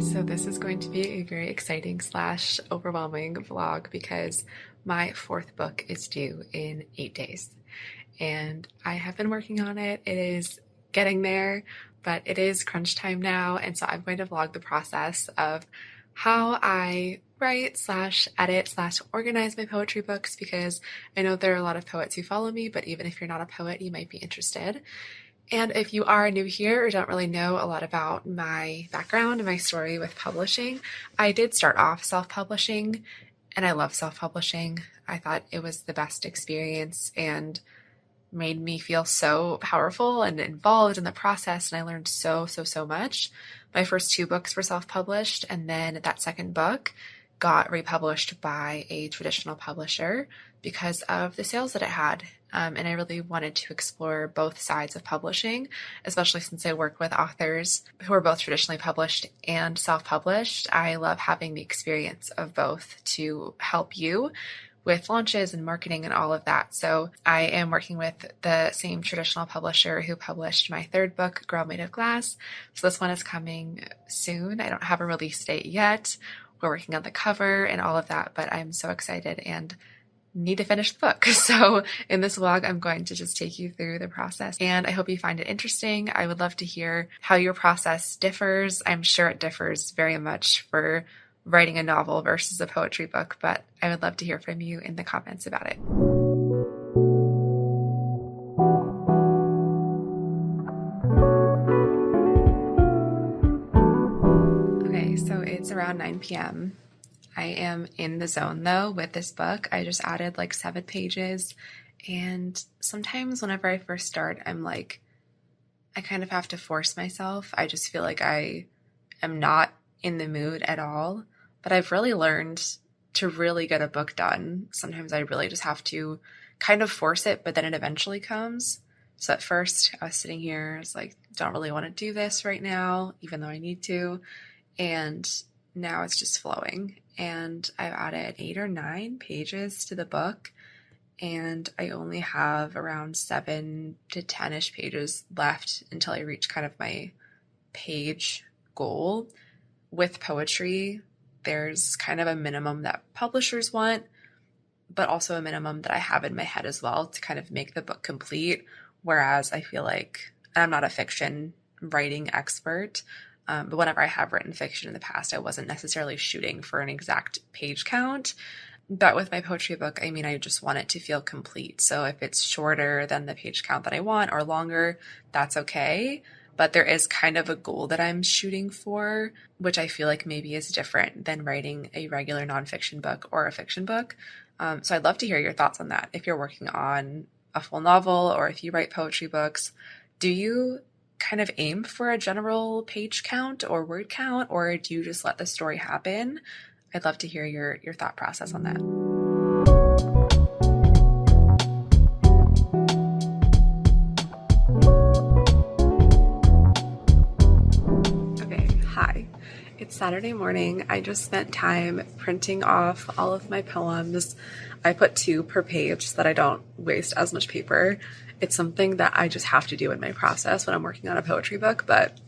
So this is going to be a very exciting / overwhelming vlog because my fourth book is due in 8 days. And I have been working on it. It is getting there, but it is crunch time now. And so I'm going to vlog the process of how I write / edit / organize my poetry books, because I know there are a lot of poets who follow me, but even if you're not a poet, you might be interested. And if you are new here or don't really know a lot about my background and my story with publishing, I did start off self-publishing, and I love self-publishing. I thought it was the best experience and made me feel so powerful and involved in the process, and I learned so much. My first 2 books were self-published, and then that second book got republished by a traditional publisher because of the sales that it had. And I really wanted to explore both sides of publishing, especially since I work with authors who are both traditionally published and self-published. I love having the experience of both to help you with launches and marketing and all of that. So I am working with the same traditional publisher who published my 3rd book, Girl Made of Glass. So this one is coming soon. I don't have a release date yet. We're working on the cover and all of that, but I'm so excited and need to finish the book. So in this vlog, I'm going to just take you through the process, and I hope you find it interesting. I would love to hear how your process differs. I'm sure it differs very much for writing a novel versus a poetry book, but I would love to hear from you in the comments about it. Okay, so it's around 9 p.m. I am in the zone though with this book. I just added like 7 pages, and sometimes whenever I first start, I'm like, I kind of have to force myself. I just feel like I am not in the mood at all, but I've really learned to really get a book done. Sometimes I really just have to kind of force it, but then it eventually comes. So at first I was sitting here, I was like, don't really want to do this right now, even though I need to. And now it's just flowing. And I've added 8 or 9 pages to the book, and I only have around 7 to 10-ish pages left until I reach kind of my page goal. With poetry, there's kind of a minimum that publishers want, but also a minimum that I have in my head as well to kind of make the book complete. Whereas I feel like I'm not a fiction writing expert, but whenever I have written fiction in the past, I wasn't necessarily shooting for an exact page count. But with my poetry book, I mean, I just want it to feel complete. So if it's shorter than the page count that I want or longer, that's okay. But there is kind of a goal that I'm shooting for, which I feel like maybe is different than writing a regular nonfiction book or a fiction book. So I'd love to hear your thoughts on that. If you're working on a full novel or if you write poetry books, do you kind of aim for a general page count or word count, or do you just let the story happen? I'd love to hear your thought process on that. Okay, hi. It's Saturday morning. I just spent time printing off all of my poems. I put 2 per page so that I don't waste as much paper. It's something that I just have to do in my process when I'm working on a poetry book, but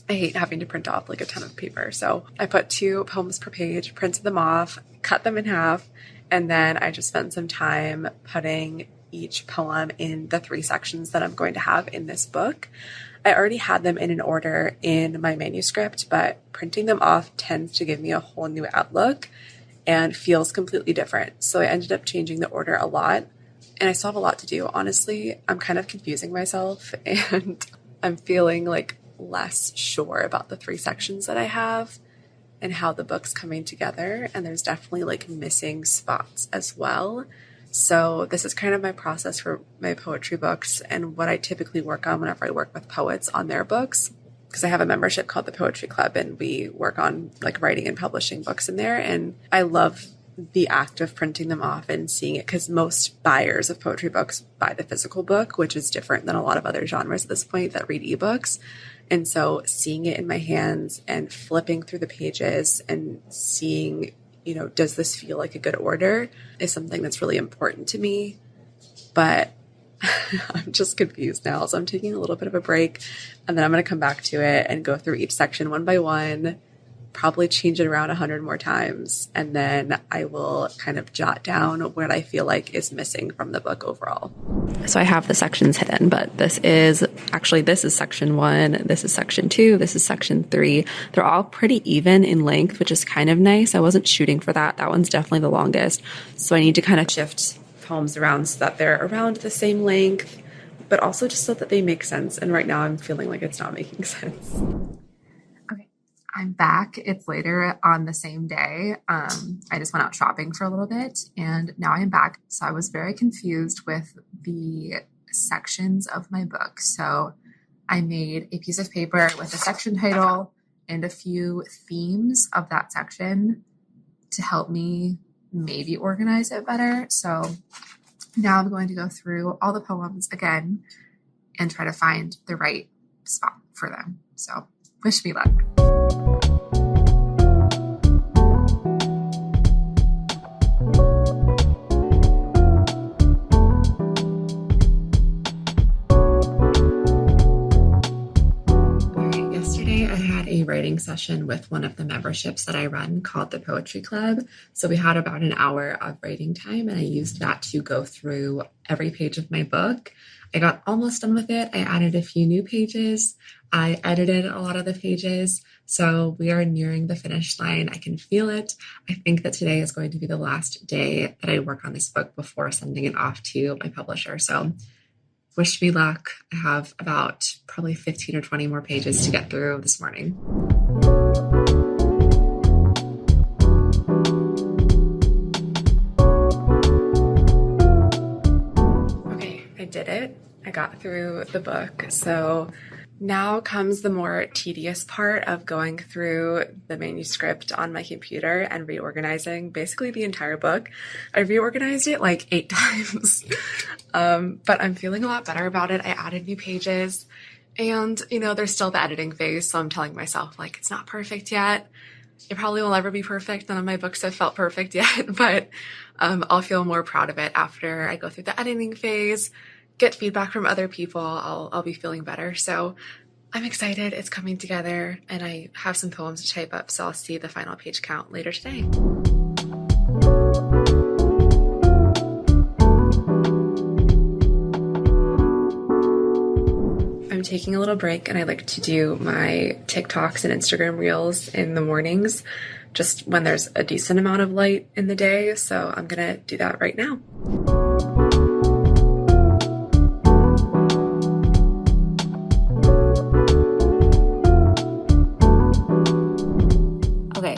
I hate having to print off like a ton of paper. So I put 2 poems per page, printed them off, cut them in half, and then I just spent some time putting each poem in the 3 sections that I'm going to have in this book. I already had them in an order in my manuscript, but printing them off tends to give me a whole new outlook and feels completely different. So I ended up changing the order a lot. And I still have a lot to do. Honestly, I'm kind of confusing myself, and I'm feeling like less sure about the 3 sections that I have and how the book's coming together. And there's definitely like missing spots as well. So this is kind of my process for my poetry books and what I typically work on whenever I work with poets on their books, because I have a membership called the Poetry Club, and we work on like writing and publishing books in there. And I love the act of printing them off and seeing it, because most buyers of poetry books buy the physical book, which is different than a lot of other genres at this point that read ebooks. And so seeing it in my hands and flipping through the pages and seeing, you know, does this feel like a good order is something that's really important to me. But I'm just confused now. So I'm taking a little bit of a break, and then I'm going to come back to it and go through each section one by one probably change it around 100 more times, and then I will kind of jot down what I feel like is missing from the book overall. So I have the sections hidden, but this is section 1, this is section 2, this is section 3. They're all pretty even in length, which is kind of nice. I wasn't shooting for that. That one's definitely the longest. So I need to kind of shift poems around so that they're around the same length, but also just so that they make sense. And right now I'm feeling like it's not making sense. I'm back. It's later on the same day. I just went out shopping for a little bit and now I'm back. So I was very confused with the sections of my book. So I made a piece of paper with a section title and a few themes of that section to help me maybe organize it better. So now I'm going to go through all the poems again and try to find the right spot for them. So wish me luck. A writing session with one of the memberships that I run called the Poetry Club. So we had about an hour of writing time and I used that to go through every page of my book. I got almost done with it. I added a few new pages. I edited a lot of the pages. So we are nearing the finish line. I can feel it. I think that today is going to be the last day that I work on this book before sending it off to my publisher. So wish me luck. I have about probably 15 or 20 more pages to get through this morning. Okay, I did it. I got through the book. So now comes the more tedious part of going through the manuscript on my computer and reorganizing basically the entire book. I reorganized it like 8 times, but I'm feeling a lot better about it. I added new pages and, there's still the editing phase. So I'm telling myself like, it's not perfect yet. It probably will never be perfect. None of my books have felt perfect yet, but I'll feel more proud of it after I go through the editing phase, get feedback from other people. I'll be feeling better. So I'm excited. It's coming together and I have some poems to type up. So I'll see the final page count later today. I'm taking a little break and I like to do my TikToks and Instagram reels in the mornings, just when there's a decent amount of light in the day. So I'm going to do that right now.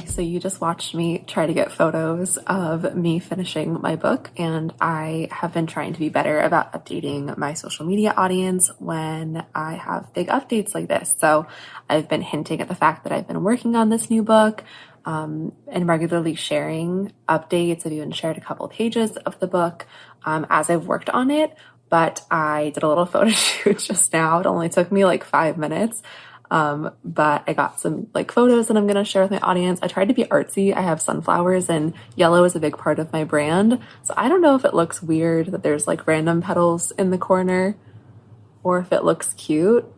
So you just watched me try to get photos of me finishing my book, and I have been trying to be better about updating my social media audience when I have big updates like this. So I've been hinting at the fact that I've been working on this new book and regularly sharing updates. I've even shared a couple of pages of the book as I've worked on it, but I did a little photo shoot just now. It only took me like 5 minutes. But I got some photos that I'm going to share with my audience. I tried to be artsy. I have sunflowers and yellow is a big part of my brand. So I don't know if it looks weird that there's random petals in the corner or if it looks cute.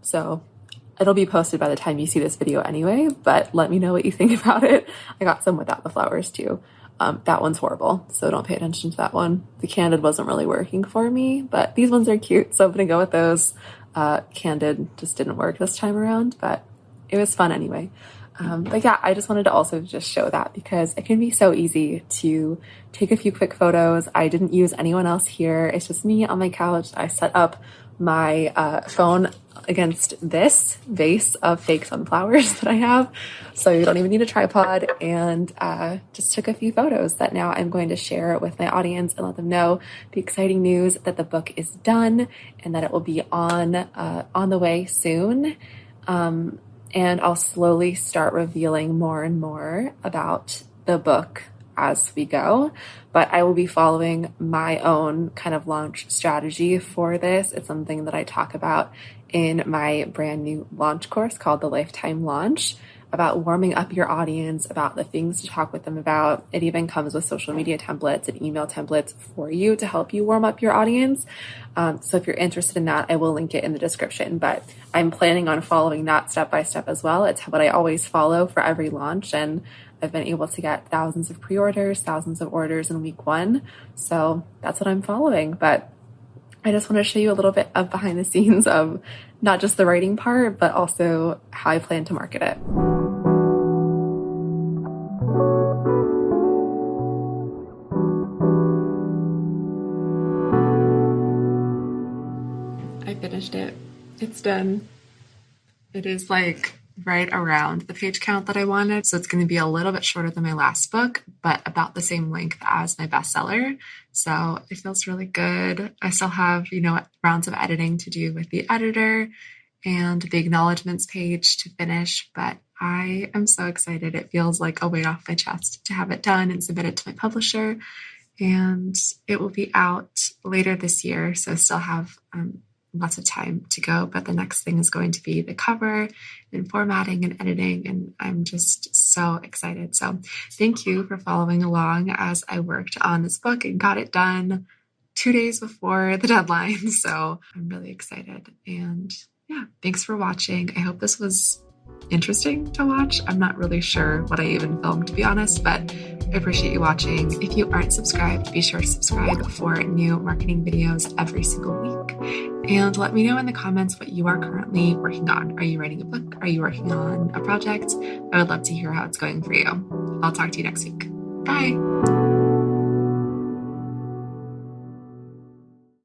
So it'll be posted by the time you see this video anyway, but let me know what you think about it. I got some without the flowers too. That one's horrible, so don't pay attention to that one. The candid wasn't really working for me, but these ones are cute, so I'm gonna go with those. Candid just didn't work this time around, but it was fun anyway. But yeah, I just wanted to also just show that because it can be so easy to take a few quick photos. I didn't use anyone else here. It's just me on my couch. I set up my phone against this vase of fake sunflowers that I have. So you don't even need a tripod, and just took a few photos that now I'm going to share with my audience and let them know the exciting news that the book is done and that it will be on the way soon. And I'll slowly start revealing more and more about the book as we go, but I will be following my own kind of launch strategy for this. It's something that I talk about in my brand new launch course called the Lifetime Launch, about warming up your audience, about the things to talk with them about. It even comes with social media templates and email templates for you to help you warm up your audience. So if you're interested in that, I will link it in the description, but I'm planning on following that step by step as well. It's what I always follow for every launch, and I've been able to get thousands of pre-orders, thousands of orders in week 1. So that's what I'm following. But I just want to show you a little bit of behind the scenes of not just the writing part, but also how I plan to market it. I finished it. It's done. It is like right around the page count that I wanted. So it's going to be a little bit shorter than my last book, but about the same length as my bestseller. So it feels really good. I still have, rounds of editing to do with the editor and the acknowledgements page to finish, but I am so excited. It feels like a weight off my chest to have it done and submit it to my publisher. And it will be out later this year. So I still have lots of time to go, but the next thing is going to be the cover and formatting and editing, and I'm just so excited. So thank you for following along as I worked on this book and got it done 2 days before the deadline. So I'm really excited, and yeah, thanks for watching. I hope this was interesting to watch. I'm not really sure what I even filmed, to be honest, but I appreciate you watching. If you aren't subscribed, be sure to subscribe for new marketing videos every single week. And let me know in the comments what you are currently working on. Are you writing a book? Are you working on a project? I would love to hear how it's going for you. I'll talk to you next week. Bye.